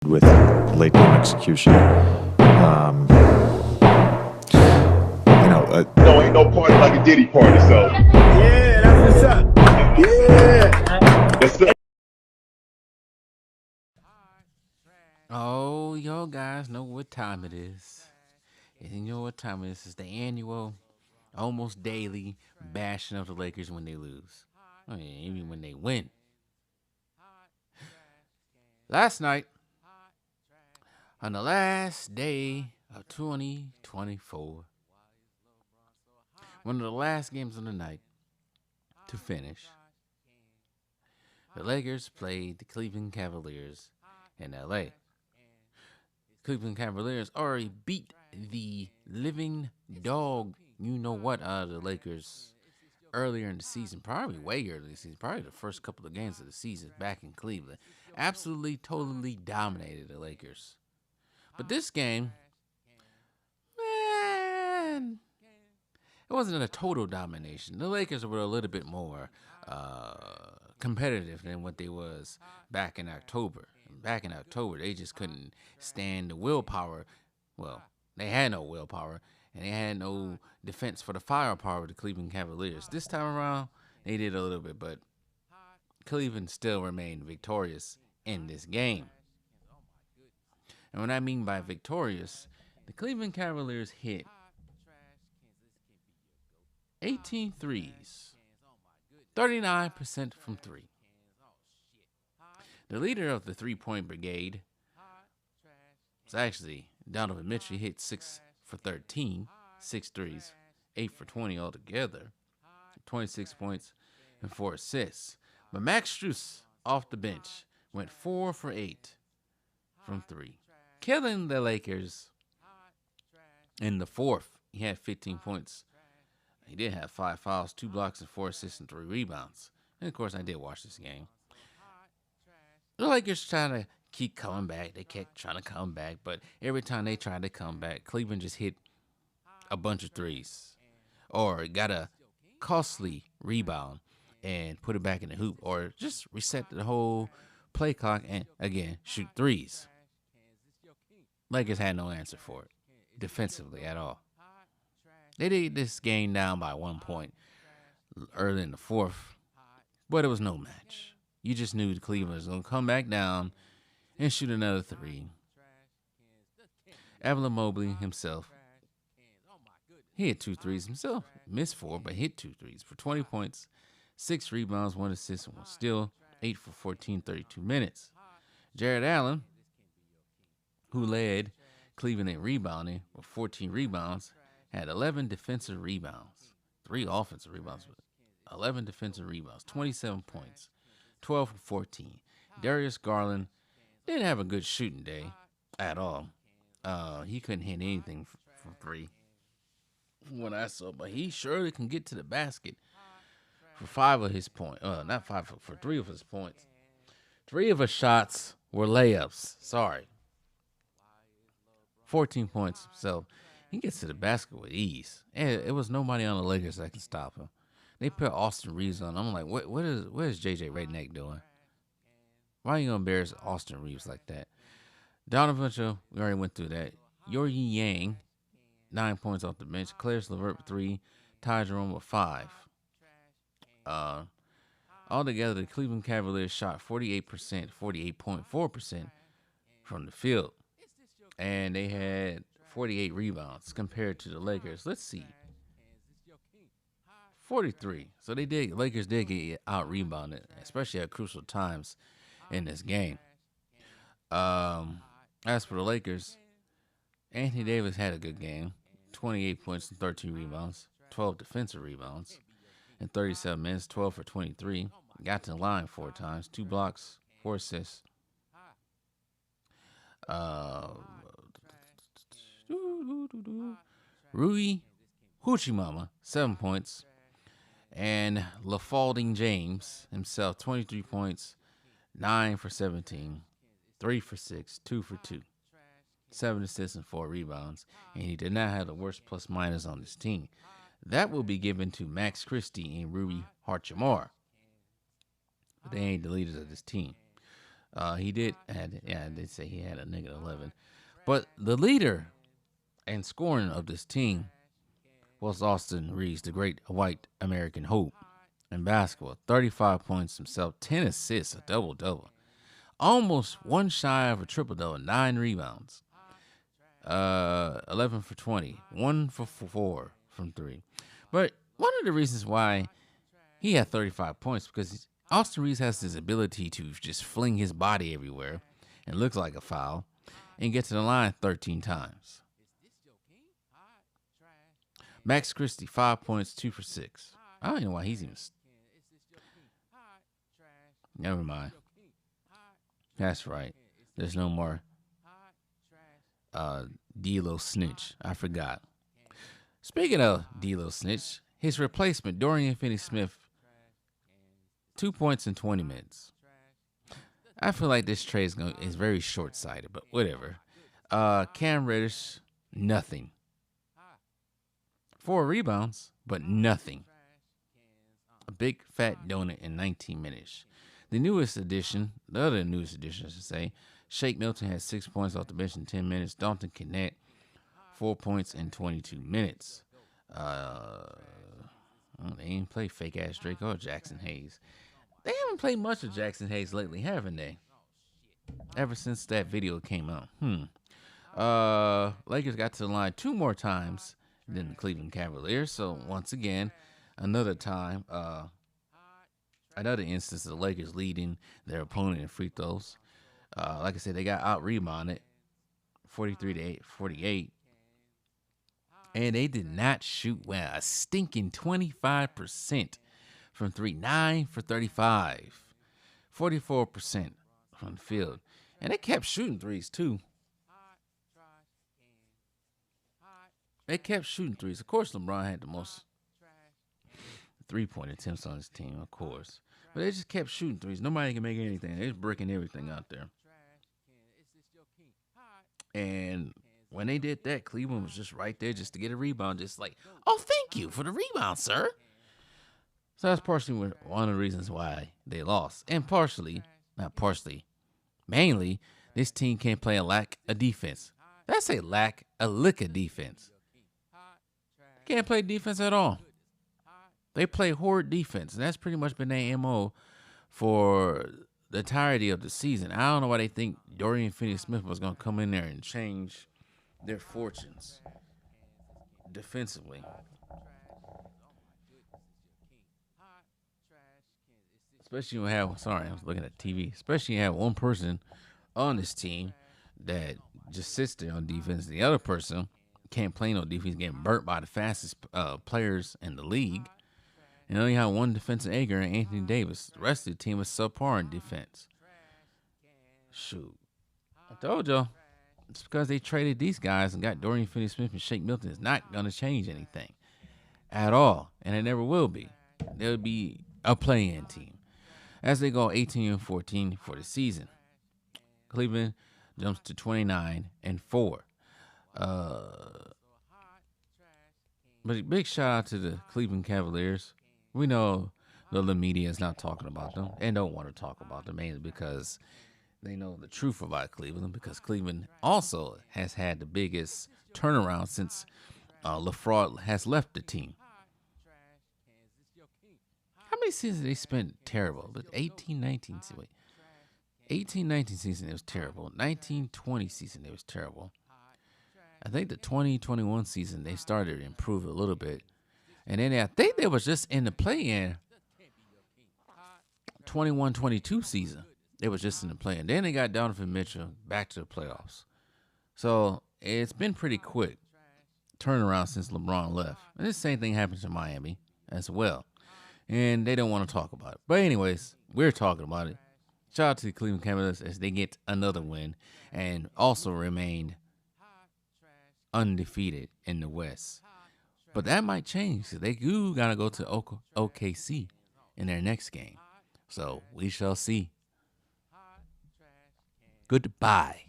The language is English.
with late game execution. No, ain't no party like a Diddy party, so. Yeah, that's what's up. Yeah. Yes, sir. Oh, y'all guys know what time it is. And you know what time it is. It's the annual, almost daily bashing of the Lakers when they lose. I mean, even when they win. Last night, on the last day of 2024, one of the last games of the night to finish, the Lakers played the Cleveland Cavaliers in LA. Cleveland Cavaliers already beat the living dog, out of the Lakers earlier in the season, probably way earlier in the season, probably the first couple of games of the season back in Cleveland. Absolutely, totally dominated the Lakers. But this game, man, it wasn't a total domination. The Lakers were a little bit more competitive than what they was back in October. Back in October, they just couldn't stand the willpower. Well, they had no willpower, and they had no defense for the firepower of the Cleveland Cavaliers. This time around, they did a little bit, but Cleveland still remained victorious in this game. And what I mean by victorious, the Cleveland Cavaliers hit 18 threes, 39% from three. The leader of the three-point brigade was actually Donovan Mitchell. He hit 6 for 13, 6 threes, 8 for 20 altogether, 26 points and 4 assists. But Max Strus off the bench went 4 for 8 from three, killing the Lakers in the fourth. He had 15 points. He did have 5 fouls, 2 blocks, and 4 assists and 3 rebounds. And of course, I did watch this game. The Lakers trying to keep coming back. They kept trying to come back, but every time they tried to come back, Cleveland just hit a bunch of threes or got a costly rebound and put it back in the hoop, or just reset the whole play clock and, again, shoot threes. Lakers had no answer for it defensively at all. They did this game down by 1 point early in the fourth, but it was no match. You just knew the Cleveland was going to come back down and shoot another three. Evan Mobley himself, he hit 2 threes himself. Missed 4, but hit 2 threes for 20 points, 6 rebounds, 1 assist, and 1 steal, 8 for 14, 32 minutes. Jared Allen, who led Cleveland in rebounding with 14 rebounds, had 11 defensive rebounds, 3 offensive rebounds, but 11 defensive rebounds, 27 points, 12 for 14. Darius Garland didn't have a good shooting day at all. He couldn't hit anything from 3 from what I saw, but he surely can get to the basket for 5 of his points. Not 5, for 3 of his points. 3 of his shots were layups. Sorry. 14 points. So he gets to the basket with ease. And it was nobody on the Lakers that can stop him. They put Austin Reeves on. I'm like, what is JJ Redneck doing? Why are you going to embarrass Austin Reeves like that? Donovan Mitchell, we already went through that. Yor Yang, 9 points off the bench. Claire LeVert with 3. Ty Jerome with 5. Altogether, the Cleveland Cavaliers shot 48%, 48.4% from the field. And they had 48 rebounds compared to the Lakers. Let's see. 43. So Lakers did get out rebounded, especially at crucial times in this game. As for the Lakers, Anthony Davis had a good game. 28 points and 13 rebounds, 12 defensive rebounds in 37 minutes, 12 for 23. Got to the line 4 times, 2 blocks, 4 assists. Rui Hachimura, 7 points. And LaFalding James himself, 23 points, 9 for 17, 3 for 6, 2 for 2, 7 assists and 4 rebounds. And he did not have the worst plus minus on his team. That will be given to Max Christie and Rui Hachimura. But they ain't the leaders of this team. He did had I did say he had a -11, but the leader and scoring of this team was Austin Reeves, the great white American hope in basketball. 35 points himself, 10 assists, a double-double. Almost one shy of a triple-double, 9 rebounds. 11 for 20, 1 for 4 from 3. But one of the reasons why he had 35 points because Austin Reeves has this ability to just fling his body everywhere and looks like a foul and get to the line 13 times. Max Christie, 5 points, 2 for 6. I don't know why he's even. Never mind. That's right. There's no more D'Lo Snitch. I forgot. Speaking of D'Lo Snitch, his replacement, Dorian Finney-Smith, 2 points in 20 minutes. I feel like this trade is very short-sighted, but whatever. Cam Reddish, nothing. 4 rebounds, but nothing. A big fat donut in 19 minutes. The other newest addition, I should say, Shake Milton had 6 points off the bench in 10 minutes. Dalton Kennett, 4 points in 22 minutes. They ain't play fake-ass Drake or Jackson Hayes. They haven't played much of Jackson Hayes lately, haven't they? Ever since that video came out. Lakers got to the line 2 more times than the Cleveland Cavaliers. So, once again, another time, another instance of the Lakers leading their opponent in free throws. Like I said, they got out-rebounded 43-48. And they did not shoot well. A stinking 25% from 3. 9 for 35. 44% from the field. And they kept shooting threes, too. They kept shooting threes. Of course, LeBron had the most three-point attempts on his team, of course. But they just kept shooting threes. Nobody can make anything. They're just breaking everything out there. And when they did that, Cleveland was just right there just to get a rebound. Just like, oh, thank you for the rebound, sir. So that's partially one of the reasons why they lost. And mainly, this team can't play a lack of defense. That's a lick of defense. Can't play defense at all. They play horrid defense, and that's pretty much been their MO for the entirety of the season. I don't know why they think Dorian Finney-Smith was going to come in there and change their fortunes defensively. Especially when I was looking at TV. Especially you have one person on this team that just sits there on defense. The other person can't play no defense, getting burnt by the fastest players in the league. And only have one defensive anchor, Anthony Davis. The rest of the team was subpar in defense. Shoot. I told y'all. It's because they traded these guys and got Dorian Finney-Smith and Shake Milton. It's not going to change anything at all. And it never will be. They'll be a play-in team. As they go 18-14 for the season. Cleveland jumps to 29-4. But a big shout out to the Cleveland Cavaliers. We know the media is not talking about them and don't want to talk about them, mainly because they know the truth about Cleveland, because Cleveland also has had the biggest turnaround since LaFraud has left the team. How many seasons they spent terrible? But 18-19 season, it was terrible. 19-20 season, it was terrible. I think the 20-21 season, they started to improve a little bit. And then I think they was just in the play-in 21-22 season. They was just in the play-in. Then they got Donovan Mitchell back to the playoffs. So it's been pretty quick turnaround since LeBron left. And this same thing happened to Miami as well. And they don't want to talk about it. But anyways, we're talking about it. Shout out to the Cleveland Cavaliers as they get another win and also remained undefeated in the West. But that might change. They do got to go to OKC in their next game. So we shall see. Goodbye.